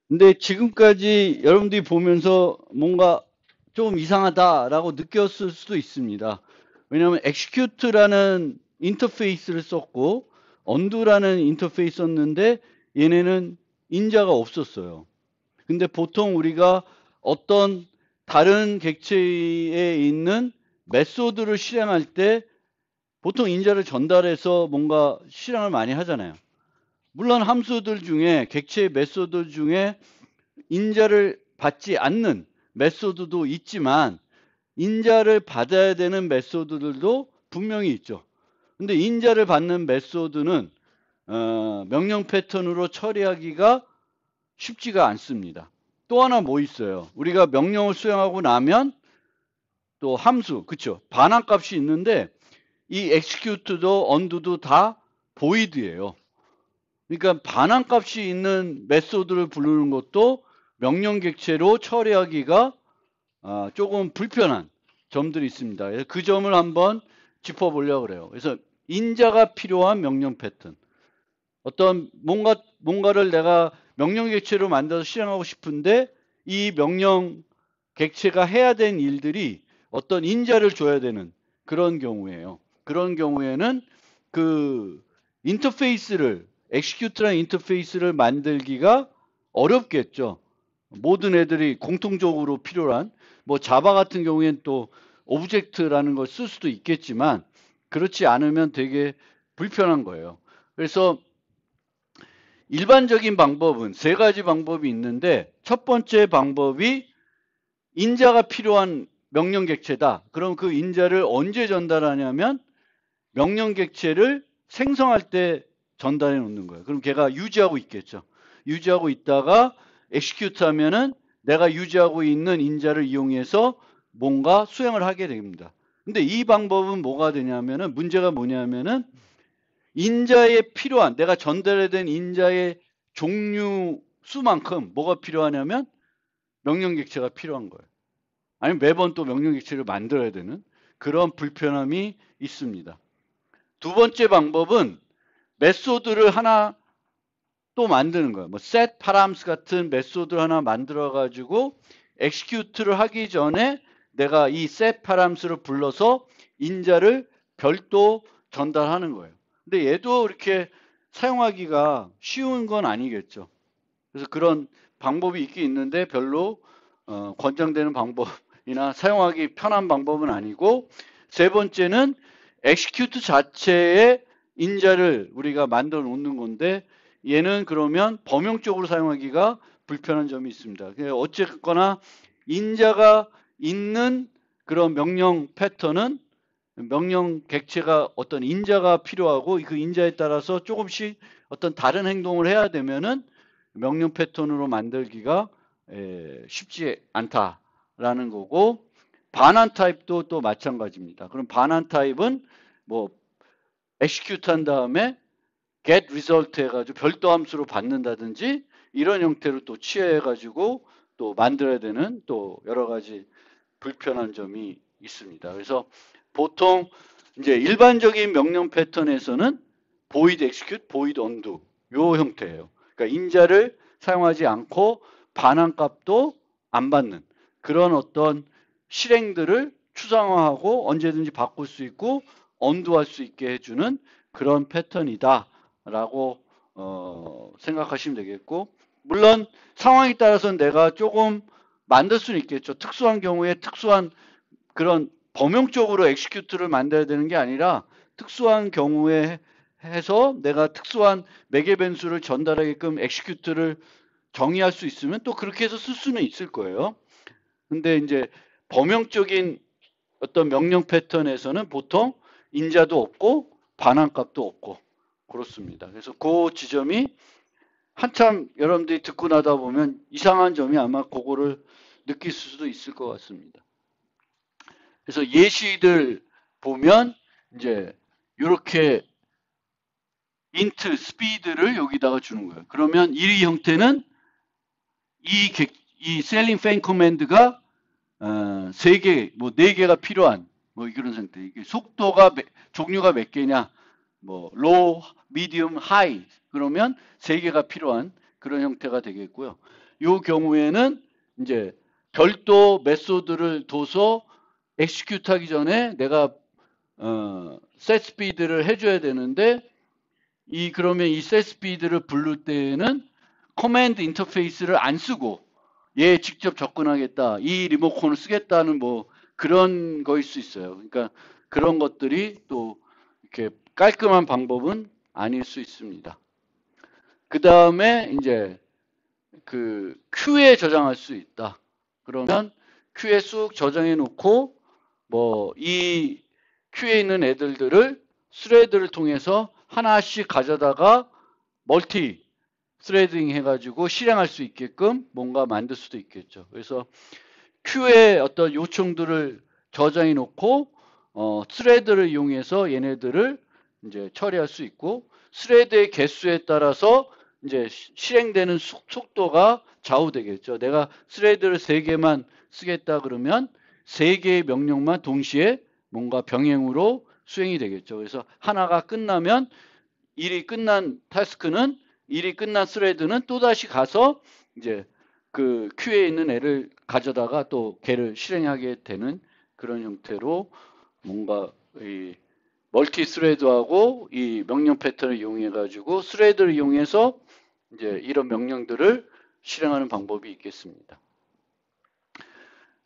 근데 지금까지 여러분들이 보면서 뭔가 좀 이상하다라고 느꼈을 수도 있습니다. 왜냐하면 execute라는 인터페이스를 썼고 undo라는 인터페이스 썼는데 얘네는 인자가 없었어요. 근데 보통 우리가 어떤 다른 객체에 있는 메소드를 실행할 때 보통 인자를 전달해서 뭔가 실행을 많이 하잖아요. 물론 함수들 중에 객체 메소드 중에 인자를 받지 않는 메소드도 있지만 인자를 받아야 되는 메소드들도 분명히 있죠. 근데 인자를 받는 메소드는 명령 패턴으로 처리하기가 쉽지가 않습니다. 또 하나 뭐 있어요? 우리가 명령을 수행하고 나면 또 함수, 그쵸? 반환값이 있는데 이 execute도 undo도 다 void예요. 그러니까 반환값이 있는 메소드를 부르는 것도 명령 객체로 처리하기가 조금 불편한 점들이 있습니다. 그래서 그 점을 한번 짚어보려고 그래요. 그래서 인자가 필요한 명령 패턴. 어떤 뭔가를 내가 명령 객체로 만들어서 실행하고 싶은데 이 명령 객체가 해야 되는 일들이 어떤 인자를 줘야 되는 그런 경우에요. 그런 경우에는 그 인터페이스를 엑시큐트라는 인터페이스를 만들기가 어렵겠죠. 모든 애들이 공통적으로 필요한 뭐 자바 같은 경우에는 또 오브젝트라는 걸 쓸 수도 있겠지만 그렇지 않으면 되게 불편한 거예요. 그래서 일반적인 방법은 세 가지 방법이 있는데 첫 번째 방법이 인자가 필요한 명령 객체다. 그럼 그 인자를 언제 전달하냐면 명령 객체를 생성할 때 전달해 놓는 거예요. 그럼 걔가 유지하고 있겠죠. 유지하고 있다가 execute 하면은 내가 유지하고 있는 인자를 이용해서 뭔가 수행을 하게 됩니다. 근데 이 방법은 뭐가 되냐면은 문제가 뭐냐면은 인자에 필요한 내가 전달해야 된 인자의 종류 수만큼 뭐가 필요하냐면 명령 객체가 필요한 거예요. 아니면 매번 또 명령 객체를 만들어야 되는 그런 불편함이 있습니다. 두 번째 방법은 메소드를 하나 또 만드는 거예요. 뭐 set params 같은 메소드를 하나 만들어 가지고 execute를 하기 전에 내가 이 set params를 불러서 인자를 별도 전달하는 거예요. 근데 얘도 이렇게 사용하기가 쉬운 건 아니겠죠. 그래서 그런 방법이 있긴 있는데 별로 권장되는 방법이나 사용하기 편한 방법은 아니고 세 번째는 execute 자체의 인자를 우리가 만들어 놓는 건데 얘는 그러면 범용적으로 사용하기가 불편한 점이 있습니다. 어쨌거나 인자가 있는 그런 명령 패턴은 명령 객체가 어떤 인자가 필요하고 그 인자에 따라서 조금씩 어떤 다른 행동을 해야 되면은 명령 패턴으로 만들기가 쉽지 않다라는 거고 반환 타입도 또 마찬가지입니다. 그럼 반환 타입은 뭐 execute 한 다음에 get result 해가지고 별도 함수로 받는다든지 이런 형태로 또 취해가지고 또 만들어야 되는 또 여러 가지 불편한 점이 있습니다. 그래서 보통 이제 일반적인 명령 패턴에서는 void execute, void undo 요 형태예요. 그러니까 인자를 사용하지 않고 반환값도 안 받는 그런 어떤 실행들을 추상화하고 언제든지 바꿀 수 있고 언두할 수 있게 해주는 그런 패턴이다라고 생각하시면 되겠고 물론 상황에 따라서는 내가 조금 만들 수는 있겠죠. 특수한 경우에 특수한 그런 범용적으로 엑시큐트를 만들어야 되는 게 아니라 특수한 경우에 해서 내가 특수한 매개 변수를 전달하게끔 엑시큐트를 정의할 수 있으면 또 그렇게 해서 쓸 수는 있을 거예요. 근데 이제 범용적인 어떤 명령 패턴에서는 보통 인자도 없고 반환값도 없고 그렇습니다. 그래서 그 지점이 한참 여러분들이 듣고 나다 보면 이상한 점이 아마 그거를 느낄 수도 있을 것 같습니다. 그래서 예시들 보면 이제 이렇게 인트 스피드를 여기다가 주는 거예요. 그러면 이 형태는 이, 이 셀링 팬 커맨드가 세 개, 뭐 네 개가 필요한 뭐 그런 상태. 이게 속도가 종류가 몇 개냐? 뭐 로우, 미디움, 하이 그러면 세 개가 필요한 그런 형태가 되겠고요. 이 경우에는 이제 별도 메소드를 둬서 엑시큐트 하기 전에 내가 set speed를 해줘야 되는데 그러면 이 set speed를 부를 때에는 커맨드 인터페이스를 안 쓰고 얘 직접 접근하겠다, 이 리모컨을 쓰겠다는 뭐 그런 거일 수 있어요. 그러니까 그런 것들이 또 이렇게 깔끔한 방법은 아닐 수 있습니다. 그 다음에 이제 그 큐에 저장할 수 있다. 그러면 큐에 쑥 저장해 놓고 뭐 이 큐에 있는 애들을 스레드를 통해서 하나씩 가져다가 멀티 스레딩 해가지고 실행할 수 있게끔 뭔가 만들 수도 있겠죠. 그래서 큐에 어떤 요청들을 저장해 놓고 스레드를 이용해서 얘네들을 이제 처리할 수 있고, 스레드의 개수에 따라서 이제 실행되는 속도가 좌우되겠죠. 내가 스레드를 3개만 쓰겠다 그러면 3개의 명령만 동시에 뭔가 병행으로 수행이 되겠죠. 그래서 하나가 끝나면 일이 끝난 타스크는, 일이 끝난 스레드는 또다시 가서 이제 그 큐에 있는 애를 가져다가 또 걔를 실행하게 되는 그런 형태로 뭔가 이 멀티 스레드하고 이 명령 패턴을 이용해 가지고 스레드를 이용해서 이제 이런 명령들을 실행하는 방법이 있겠습니다.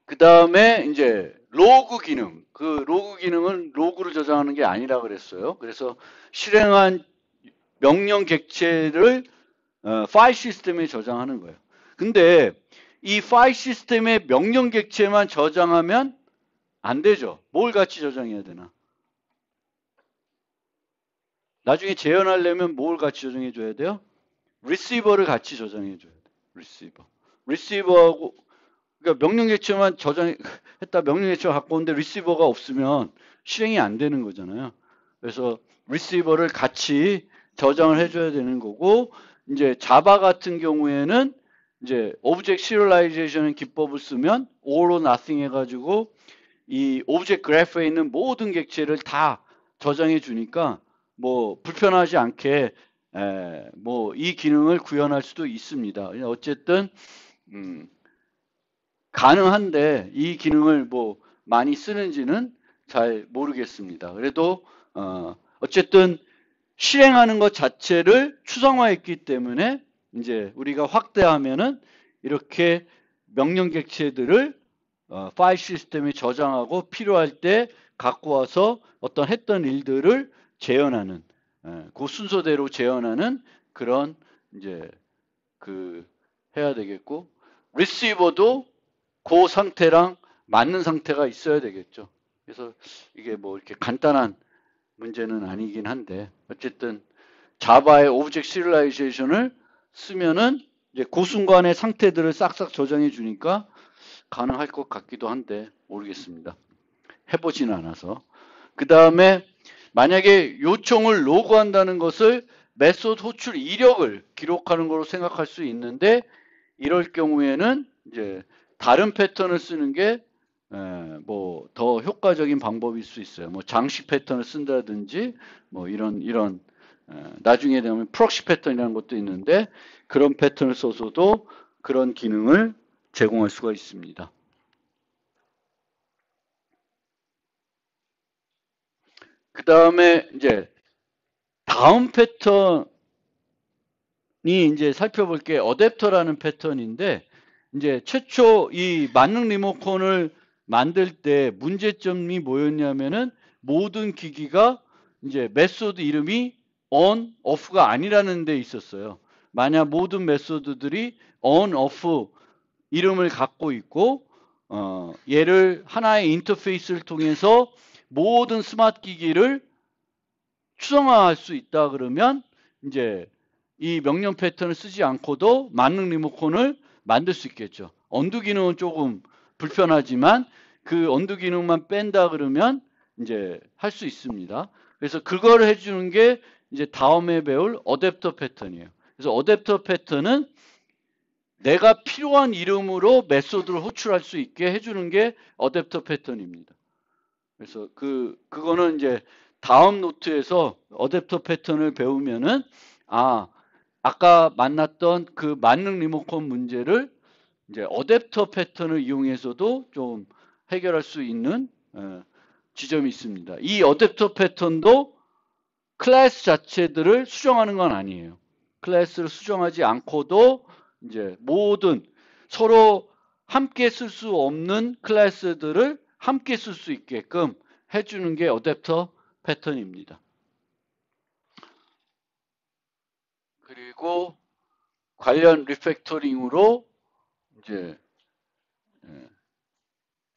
그 다음에 이제 로그 기능. 그 로그 기능은 로그를 저장하는 게 아니라 그랬어요. 그래서 실행한 명령 객체를 파일 시스템에 저장하는 거예요. 근데 이 파일 시스템의 명령 객체만 저장하면 안 되죠. 뭘 같이 저장해야 되나? 나중에 재현하려면 뭘 같이 저장해 줘야 돼요? 리시버를 같이 저장해 줘야 돼요. 리시버. 리시버하고, 그러니까 명령 객체만 저장했다, 명령 객체가 갖고 오는데 리시버가 없으면 실행이 안 되는 거잖아요. 그래서 리시버를 같이 저장을 해줘야 되는 거고, 이제 자바 같은 경우에는 이제 오브젝트 시리얼라이제이션 기법을 쓰면 all or nothing 해가지고 이 오브젝트 그래프에 있는 모든 객체를 다 저장해 주니까 뭐 불편하지 않게 뭐 이 기능을 구현할 수도 있습니다. 어쨌든 가능한데 이 기능을 뭐 많이 쓰는지는 잘 모르겠습니다. 그래도 어쨌든 실행하는 것 자체를 추상화했기 때문에 이제 우리가 확대하면은 이렇게 명령 객체들을 파일 시스템에 저장하고 필요할 때 갖고 와서 어떤 했던 일들을 재현하는, 그 순서대로 재현하는 그런 이제 그 해야 되겠고, 리시버도 그 상태랑 맞는 상태가 있어야 되겠죠. 그래서 이게 뭐 이렇게 간단한 문제는 아니긴 한데, 어쨌든 자바의 오브젝트 시리얼라이제이션을 쓰면은 이제 그 순간의 상태들을 싹싹 저장해 주니까 가능할 것 같기도 한데 모르겠습니다. 해보지는 않아서. 그 다음에 만약에 요청을 로그한다는 것을 메소드 호출 이력을 기록하는 걸로 생각할 수 있는데, 이럴 경우에는 이제 다른 패턴을 쓰는 게 뭐 더 효과적인 방법일 수 있어요. 뭐 장식 패턴을 쓴다든지 뭐 이런 나중에 되면 프록시 패턴이라는 것도 있는데 그런 패턴을 써서도 그런 기능을 제공할 수가 있습니다. 그 다음에 이제 다음 패턴이 이제 살펴볼 게 어댑터라는 패턴인데, 이제 최초 이 만능 리모컨을 만들 때 문제점이 뭐였냐면은 모든 기기가 이제 메소드 이름이 on, off가 아니라는 데 있었어요. 만약 모든 메소드들이 on, off 이름을 갖고 있고 얘를 하나의 인터페이스를 통해서 모든 스마트 기기를 추상화할 수 있다 그러면 이제 이 명령 패턴을 쓰지 않고도 만능 리모컨을 만들 수 있겠죠. 언두 기능은 조금 불편하지만 그 언두 기능만 뺀다 그러면 이제 할 수 있습니다. 그래서 그걸 해주는 게 이제 다음에 배울 어댑터 패턴이에요. 그래서 어댑터 패턴은 내가 필요한 이름으로 메소드를 호출할 수 있게 해주는 게 어댑터 패턴입니다. 그래서 그거는 이제 다음 노트에서 어댑터 패턴을 배우면은 아까 만났던 그 만능 리모컨 문제를 이제 어댑터 패턴을 이용해서도 좀 해결할 수 있는 지점이 있습니다. 이 어댑터 패턴도 클래스 자체들을 수정하는 건 아니에요. 클래스를 수정하지 않고도 이제 모든 서로 함께 쓸 수 없는 클래스들을 함께 쓸 수 있게끔 해주는 게 어댑터 패턴입니다. 그리고 관련 리팩토링으로 이제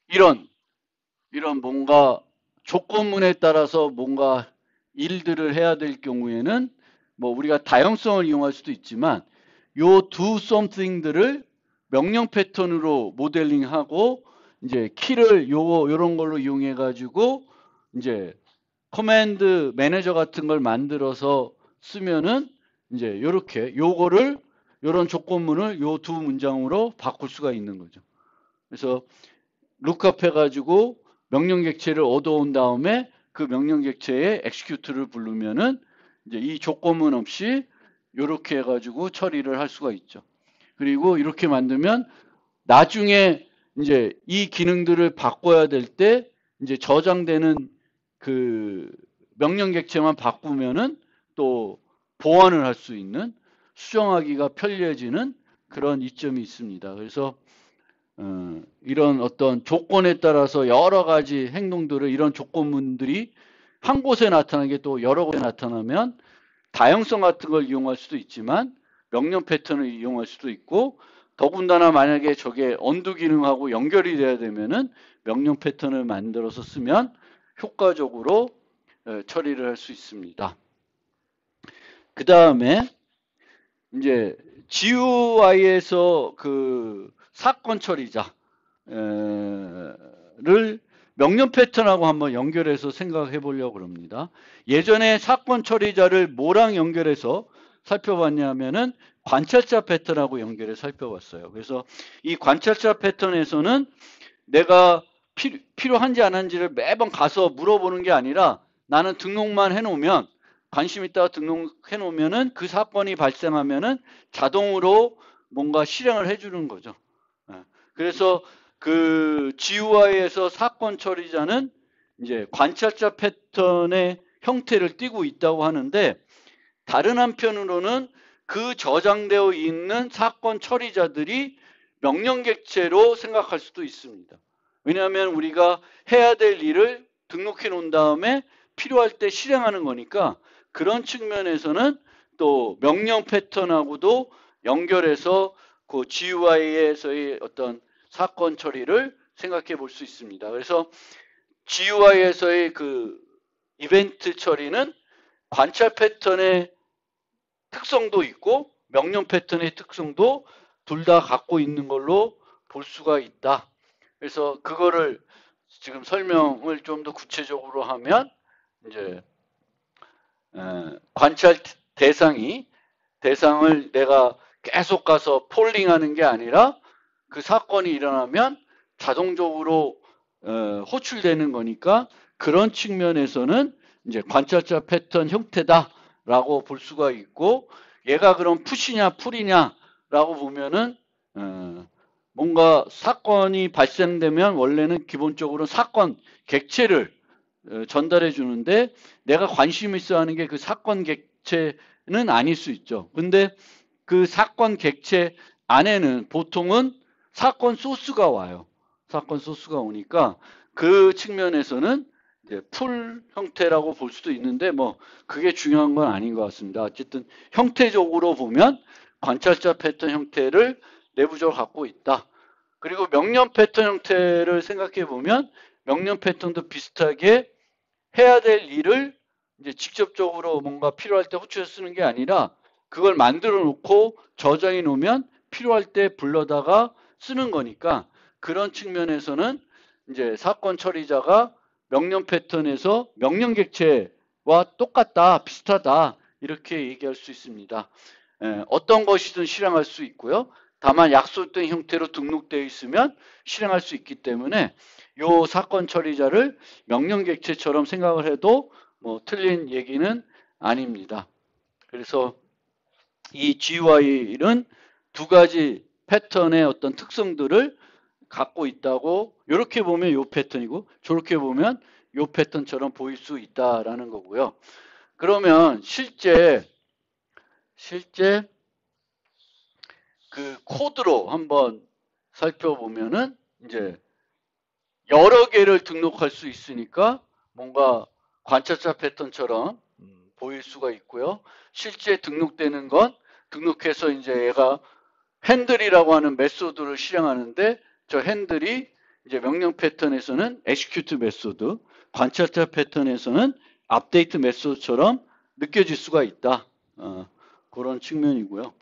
이런 뭔가 조건문에 따라서 뭔가 일들을 해야 될 경우에는 뭐 우리가 다양성을 이용할 수도 있지만 요 do something들을 명령 패턴으로 모델링하고 이제 키를 요런 걸로 이용해 가지고 이제 커맨드 매니저 같은 걸 만들어서 쓰면은 이제 요렇게 요거를 요런 조건문을 요 두 문장으로 바꿀 수가 있는 거죠. 그래서 룩업 해가지고 명령 객체를 얻어온 다음에 그 명령 객체에 execute를 부르면은 이제 이 조건문 없이 이렇게 해가지고 처리를 할 수가 있죠. 그리고 이렇게 만들면 나중에 이제 이 기능들을 바꿔야 될 때 이제 저장되는 그 명령 객체만 바꾸면은 또 보완을 할 수 있는 수정하기가 편리해지는 그런 이점이 있습니다. 그래서 이런 어떤 조건에 따라서 여러 가지 행동들을 이런 조건문들이 한 곳에 나타나는 게 또 여러 곳에 나타나면 다양성 같은 걸 이용할 수도 있지만 명령 패턴을 이용할 수도 있고 더군다나 만약에 저게 언두 기능하고 연결이 돼야 되면은 명령 패턴을 만들어서 쓰면 효과적으로 처리를 할 수 있습니다. 그 다음에 이제 GUI에서 그 사건 처리자를 명령 패턴하고 한번 연결해서 생각해 보려고 합니다. 예전에 사건 처리자를 뭐랑 연결해서 살펴봤냐면은 관찰자 패턴하고 연결해 살펴봤어요. 그래서 이 관찰자 패턴에서는 내가 필요한지 안 한지를 매번 가서 물어보는 게 아니라 나는 등록만 해놓으면 관심 있다가 등록해 놓으면은 그 사건이 발생하면은 자동으로 뭔가 실행을 해주는 거죠. 그래서 그 GUI에서 사건 처리자는 이제 관찰자 패턴의 형태를 띠고 있다고 하는데 다른 한편으로는 그 저장되어 있는 사건 처리자들이 명령 객체로 생각할 수도 있습니다. 왜냐하면 우리가 해야 될 일을 등록해 놓은 다음에 필요할 때 실행하는 거니까 그런 측면에서는 또 명령 패턴하고도 연결해서 그 GUI에서의 어떤 사건 처리를 생각해 볼 수 있습니다. 그래서 GUI에서의 그 이벤트 처리는 관찰 패턴의 특성도 있고 명령 패턴의 특성도 둘 다 갖고 있는 걸로 볼 수가 있다. 그래서 그거를 지금 설명을 좀 더 구체적으로 하면 이제 관찰 대상을 내가 계속 가서 폴링하는 게 아니라 그 사건이 일어나면 자동적으로 호출되는 거니까 그런 측면에서는 이제 관찰자 패턴 형태다라고 볼 수가 있고 얘가 그럼 푸시냐 풀이냐라고 보면은 뭔가 사건이 발생되면 원래는 기본적으로 사건 객체를 전달해 주는데 내가 관심 있어 하는 게 그 사건 객체는 아닐 수 있죠. 근데 그 사건 객체 안에는 보통은 사건 소스가 와요. 사건 소스가 오니까 그 측면에서는 이제 풀 형태라고 볼 수도 있는데 뭐 그게 중요한 건 아닌 것 같습니다. 어쨌든 형태적으로 보면 관찰자 패턴 형태를 내부적으로 갖고 있다. 그리고 명령 패턴 형태를 생각해 보면 명령 패턴도 비슷하게 해야 될 일을 이제 직접적으로 뭔가 필요할 때 호출해서 쓰는 게 아니라 그걸 만들어 놓고 저장해 놓으면 필요할 때 불러다가 쓰는 거니까 그런 측면에서는 이제 사건 처리자가 명령 패턴에서 명령 객체와 똑같다, 비슷하다 이렇게 얘기할 수 있습니다. 어떤 것이든 실행할 수 있고요. 다만 약속된 형태로 등록되어 있으면 실행할 수 있기 때문에 이 사건 처리자를 명령 객체처럼 생각을 해도 뭐 틀린 얘기는 아닙니다. 그래서 이 GUI는 두 가지 패턴의 어떤 특성들을 갖고 있다고, 이렇게 보면 이 패턴이고 저렇게 보면 이 패턴처럼 보일 수 있다라는 거고요. 그러면 실제 그 코드로 한번 살펴보면은 이제 여러 개를 등록할 수 있으니까 뭔가 관찰자 패턴처럼 보일 수가 있고요. 실제 등록되는 건 등록해서 이제 얘가 핸들이라고 하는 메소드를 실행하는데, 저 핸들이 이제 명령 패턴에서는 execute 메소드, 관찰자 패턴에서는 update 메소드처럼 느껴질 수가 있다. 그런 측면이고요.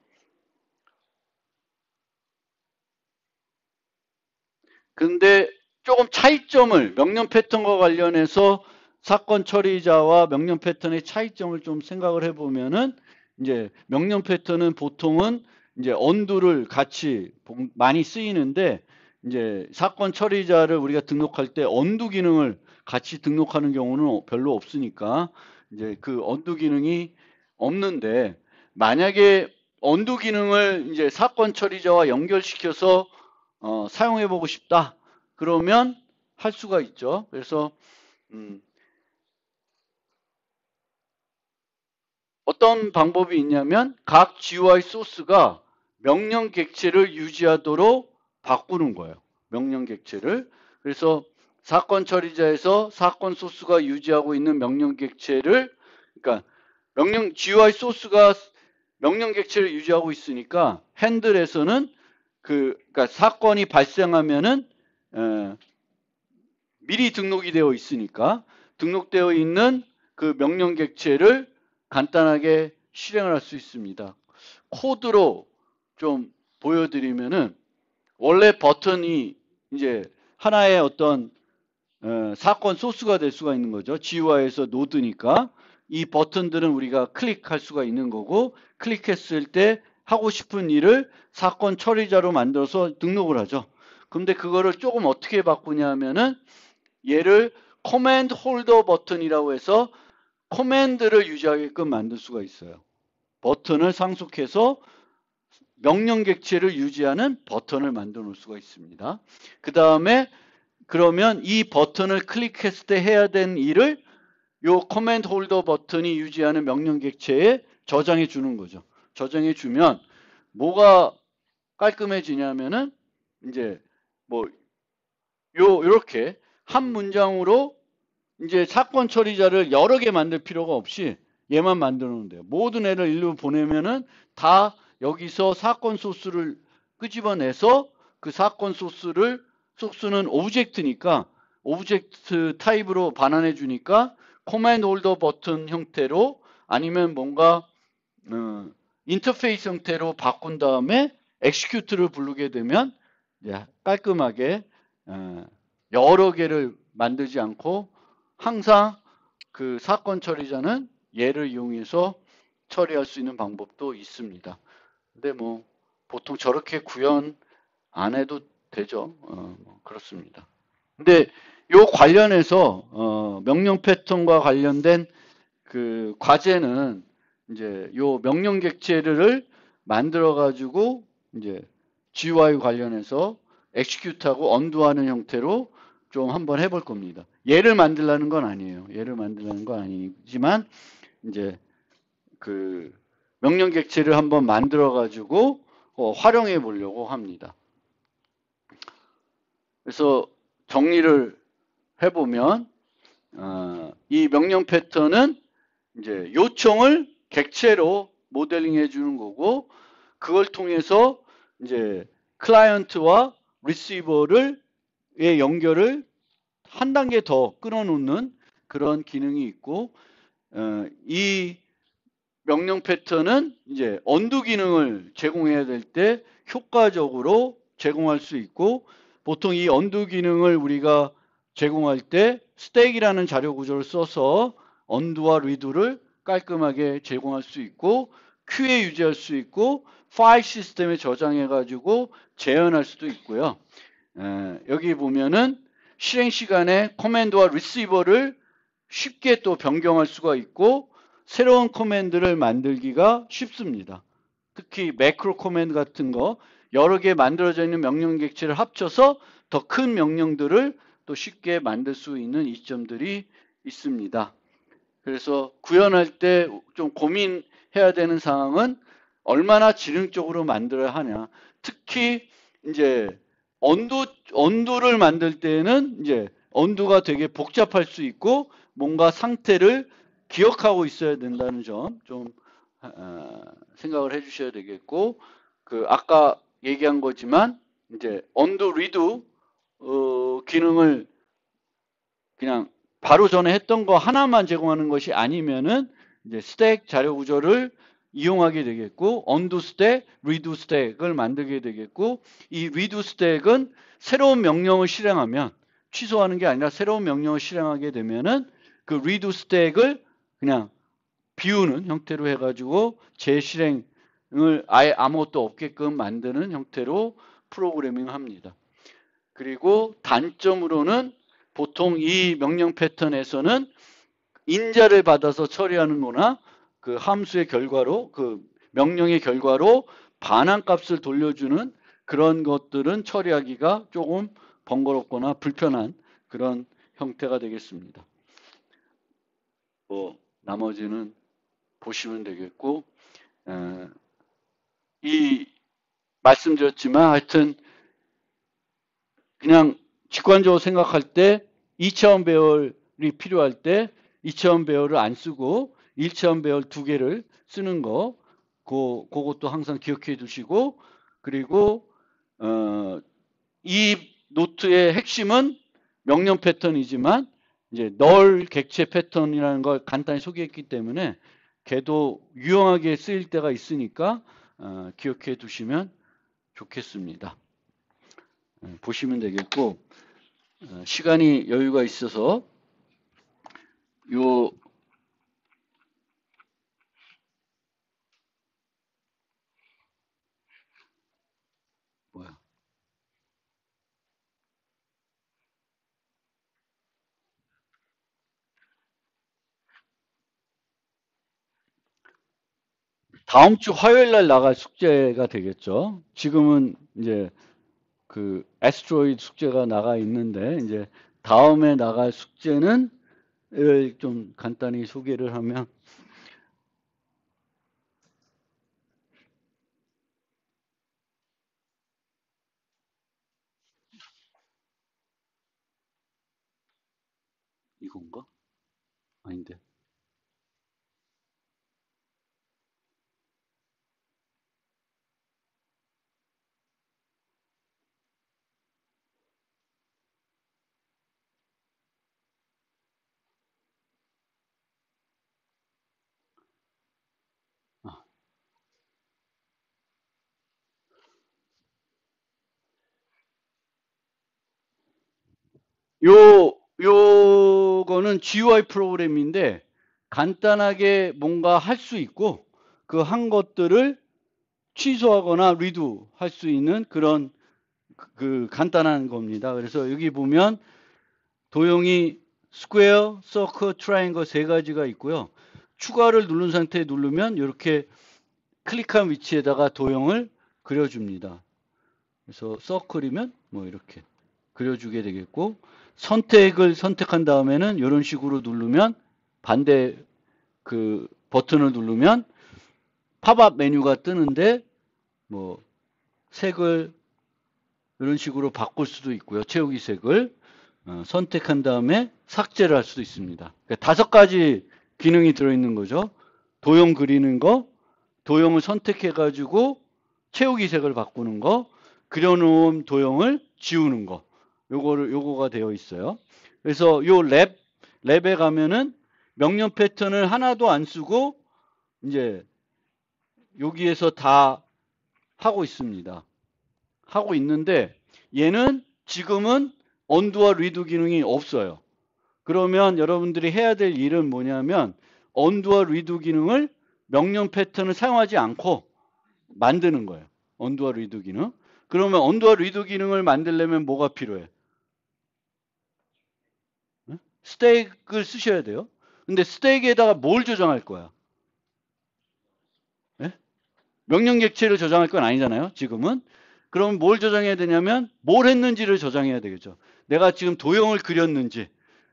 근데 조금 차이점을, 명령 패턴과 관련해서 사건 처리자와 명령 패턴의 차이점을 좀 생각을 해보면은, 이제 명령 패턴은 보통은 이제 언두를 같이 많이 쓰이는데, 이제 사건 처리자를 우리가 등록할 때 언두 기능을 같이 등록하는 경우는 별로 없으니까 이제 그 언두 기능이 없는데, 만약에 언두 기능을 이제 사건 처리자와 연결시켜서 사용해보고 싶다. 그러면 할 수가 있죠. 그래서 어떤 방법이 있냐면 각 GUI 소스가 명령 객체를 유지하도록 바꾸는 거예요. 명령 객체를. 그래서 사건 처리자에서 사건 소스가 유지하고 있는 명령 객체를, 그러니까 GUI 소스가 명령 객체를 유지하고 있으니까 핸들에서는 그러니까 사건이 발생하면은 미리 등록이 되어 있으니까 등록되어 있는 그 명령 객체를 간단하게 실행을 할 수 있습니다. 코드로 좀 보여드리면은, 원래 버튼이 이제 하나의 어떤 사건 소스가 될 수가 있는 거죠. GUI에서 노드니까 이 버튼들은 우리가 클릭할 수가 있는 거고, 클릭했을 때 하고 싶은 일을 사건 처리자로 만들어서 등록을 하죠. 근데 그거를 조금 어떻게 바꾸냐 하면은, 얘를 커맨드 홀더 버튼이라고 해서 커맨드를 유지하게끔 만들 수가 있어요. 버튼을 상속해서 명령 객체를 유지하는 버튼을 만들어 놓을 수가 있습니다. 그 다음에 그러면 이 버튼을 클릭했을 때 해야 되는 일을 요 커맨드 홀더 버튼이 유지하는 명령 객체에 저장해 주는 거죠. 저장해 주면 뭐가 깔끔해지냐면은, 이제 뭐 요렇게 한 문장으로 이제 사건 처리자를 여러 개 만들 필요가 없이 얘만 만들어 놓으면 돼요. 모든 애를 일로 보내면은 다 여기서 사건 소스를 끄집어내서 그 사건 소스는 오브젝트니까 오브젝트 타입으로 반환해 주니까 코맨드 홀더 버튼 형태로, 아니면 뭔가 인터페이스 형태로 바꾼 다음에 execute를 부르게 되면 깔끔하게 여러 개를 만들지 않고 항상 그 사건 처리자는 얘를 이용해서 처리할 수 있는 방법도 있습니다. 근데 뭐 보통 저렇게 구현 안 해도 되죠. 그렇습니다. 근데 요 관련해서 명령 패턴과 관련된 그 과제는 이제 요 명령 객체를 만들어 가지고 이제 GUI 관련해서 execute하고 undo하는 형태로 좀 한번 해볼 겁니다. 얘를 만들라는 건 아니에요. 얘를 만들라는 건 아니지만 이제 그 명령 객체를 한번 만들어 가지고 활용해 보려고 합니다. 그래서 정리를 해보면 이 명령 패턴은 이제 요청을 객체로 모델링 해주는 거고, 그걸 통해서 이제 클라이언트와 리시버의 연결을 한 단계 더 끊어놓는 그런 기능이 있고, 이 명령 패턴은 이제 언두 기능을 제공해야 될 때 효과적으로 제공할 수 있고, 보통 이 언두 기능을 우리가 제공할 때 스택이라는 자료 구조를 써서 언두와 리두를 깔끔하게 제공할 수 있고, 큐에 유지할 수 있고, 파일 시스템에 저장해 가지고 재현할 수도 있고요. 여기 보면은 실행 시간에 커맨드와 리시버를 쉽게 또 변경할 수가 있고, 새로운 커맨드를 만들기가 쉽습니다. 특히 매크로 코맨드 같은 거 여러 개 만들어져 있는 명령 객체를 합쳐서 더 큰 명령들을 또 쉽게 만들 수 있는 이점들이 있습니다. 그래서 구현할 때 좀 고민해야 되는 상황은 얼마나 지능적으로 만들어야 하냐. 특히 이제 언두를 만들 때는 이제 언두가 되게 복잡할 수 있고 뭔가 상태를 기억하고 있어야 된다는 점 좀 생각을 해주셔야 되겠고, 그 아까 얘기한 거지만 이제 언두 리두 기능을 그냥 바로 전에 했던 거 하나만 제공하는 것이 아니면은 이제 스택 자료 구조를 이용하게 되겠고, 언두 스택, 리두 스택을 만들게 되겠고, 이 리두 스택은 새로운 명령을 실행하면 취소하는 게 아니라 새로운 명령을 실행하게 되면은 그 리두 스택을 그냥 비우는 형태로 해가지고 재실행을 아예 아무것도 없게끔 만드는 형태로 프로그래밍 합니다. 그리고 단점으로는 보통 이 명령 패턴에서는 인자를 받아서 처리하는 거나 그 함수의 결과로, 그 명령의 결과로 반환값을 돌려주는 그런 것들은 처리하기가 조금 번거롭거나 불편한 그런 형태가 되겠습니다. 나머지는 보시면 되겠고, 이 말씀드렸지만 하여튼 그냥 직관적으로 생각할 때 2차원 배열이 필요할 때 2차원 배열을 안 쓰고 1차원 배열 2개를 쓰는 거, 그것도 항상 기억해 두시고, 그리고 이 노트의 핵심은 명령 패턴이지만 이제 널 객체 패턴이라는 걸 간단히 소개했기 때문에 걔도 유용하게 쓰일 때가 있으니까 기억해 두시면 좋겠습니다. 보시면 되겠고, 시간이 여유가 있어서 요 뭐야 다음 주 화요일 날 나갈 숙제가 되겠죠. 지금은 이제 그 애스트로이드 숙제가 나가 있는데 이제 다음에 나갈 숙제는 좀 간단히 소개를 하면, 이건가? 아닌데. 아, 요거는 GUI 프로그램인데 간단하게 뭔가 할 수 있고 그 한 것들을 취소하거나 리두 할 수 있는 그런 그 간단한 겁니다. 그래서 여기 보면 도형이 스퀘어, 서클, 트라이앵글 세 가지가 있고요. 추가를 누른 상태에 누르면 이렇게 클릭한 위치에다가 도형을 그려줍니다. 그래서 서클이면 뭐 이렇게 그려주게 되겠고, 선택을 선택한 다음에는 이런 식으로 누르면 반대 그 버튼을 누르면 팝업 메뉴가 뜨는데 뭐 색을 이런 식으로 바꿀 수도 있고요. 채우기 색을 선택한 다음에 삭제를 할 수도 있습니다. 그러니까 5가지 기능이 들어있는 거죠. 도형 그리는 거, 도형을 선택해 가지고 채우기 색을 바꾸는 거, 그려놓은 도형을 지우는 거, 요거가 되어 있어요. 그래서 요 랩에 가면은 명령 패턴을 하나도 안 쓰고 이제 여기에서 다 하고 있습니다. 하고 있는데 얘는 지금은 언두와 리두 기능이 없어요. 그러면 여러분들이 해야 될 일은 뭐냐면 언두와 리두 기능을 명령 패턴을 사용하지 않고 만드는 거예요. 언두와 리두 기능. 그러면 언두와 리두 기능을 만들려면 뭐가 필요해? 스택을 쓰셔야 돼요. 근데 스택에다가 뭘 조정할 거야? 명령 객체를 저장할 건 아니잖아요. 지금은. 그럼 뭘 저장해야 되냐면 뭘 했는지를 저장해야 되겠죠. 내가 지금 도형을 그렸는지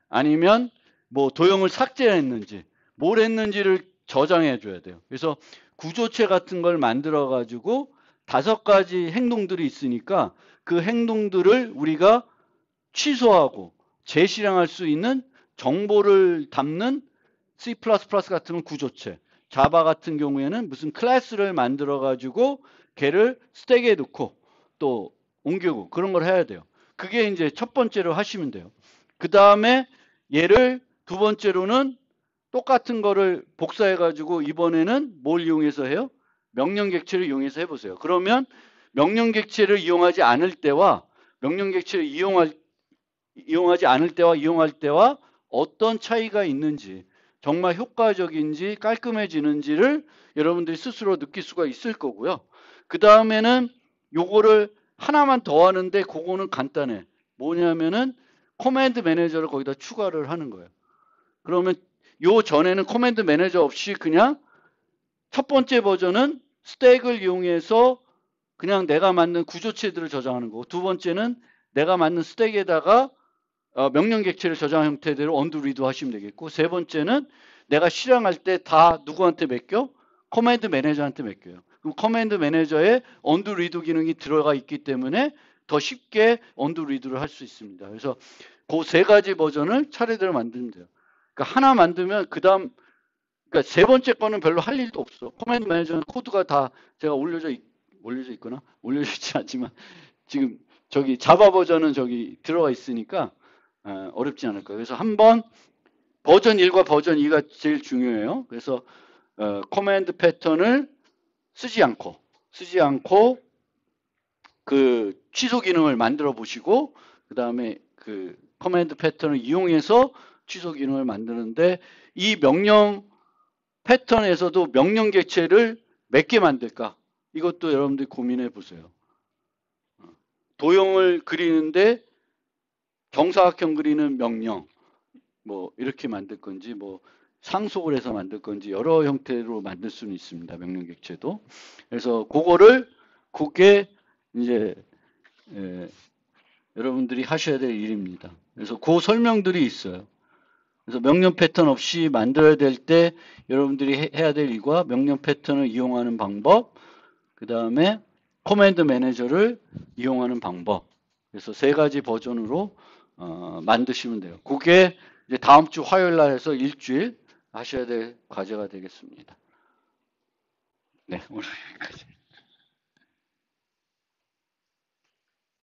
아니면 뭐 도형을 삭제했는지 뭘 했는지를 저장해 줘야 돼요. 그래서 구조체 같은 걸 만들어 가지고 5가지 행동들이 있으니까 그 행동들을 우리가 취소하고 재실행할 수 있는 정보를 담는 C++ 같은 건 구조체, 자바 같은 경우에는 무슨 클래스를 만들어 가지고 걔를 스택에 넣고 또 옮기고 그런 걸 해야 돼요. 그게 이제 첫 번째로 하시면 돼요. 그 다음에 얘를 두 번째로는 똑같은 거를 복사해 가지고 이번에는 뭘 이용해서 해요? 명령 객체를 이용해서 해보세요. 그러면 명령 객체를 이용하지 않을 때와 명령 객체를 이용하지 않을 때와 이용할 때와 어떤 차이가 있는지 정말 효과적인지 깔끔해지는지를 여러분들이 스스로 느낄 수가 있을 거고요. 그 다음에는 요거를 하나만 더 하는데 그거는 간단해. 뭐냐면은 커맨드 매니저를 거기다 추가를 하는 거예요. 그러면 요 전에는 커맨드 매니저 없이 그냥 첫 번째 버전은 스택을 이용해서 그냥 내가 만든 구조체들을 저장하는 거고 두 번째는 내가 만든 스택에다가 명령 객체를 저장 형태대로 언두 리드 하시면 되겠고 세 번째는 내가 실행할 때 다 누구한테 맡겨? 커맨드 매니저한테 맡겨요. 그럼 커맨드 매니저에 언두 리드 기능이 들어가 있기 때문에 더 쉽게 언두 리드를 할 수 있습니다. 그래서 그 3가지 버전을 차례대로 만들면 돼요. 그러니까 하나 만들면 그다음 그러니까 세 번째 거는 별로 할 일도 없어. 커맨드 매니저는 코드가 다 제가 올려져 있거나 올려져 있지 않지만 지금 저기 자바 버전은 저기 들어가 있으니까 어렵지 않을 거예요. 그래서 한번 버전 1과 버전 2가 제일 중요해요. 그래서 커맨드 패턴을 쓰지 않고 그 취소 기능을 만들어 보시고 그 다음에 그 커맨드 패턴을 이용해서 취소 기능을 만드는데 이 명령 패턴에서도 명령 객체를 몇 개 만들까? 이것도 여러분들이 고민해 보세요. 도형을 그리는데 정사각형 그리는 명령 뭐 이렇게 만들 건지 뭐 상속을 해서 만들 건지 여러 형태로 만들 수는 있습니다. 명령 객체도. 그래서 그게 이제 여러분들이 하셔야 될 일입니다. 그래서 그 설명들이 있어요. 그래서 명령 패턴 없이 만들어야 될 때 여러분들이 해야 될 일과 명령 패턴을 이용하는 방법, 그 다음에 커맨드 매니저를 이용하는 방법. 그래서 3가지 버전으로 만드시면 돼요. 그게 이제 다음 주 화요일 날 해서 일주일 하셔야 될 과제가 되겠습니다. 네, 오늘 여기까지.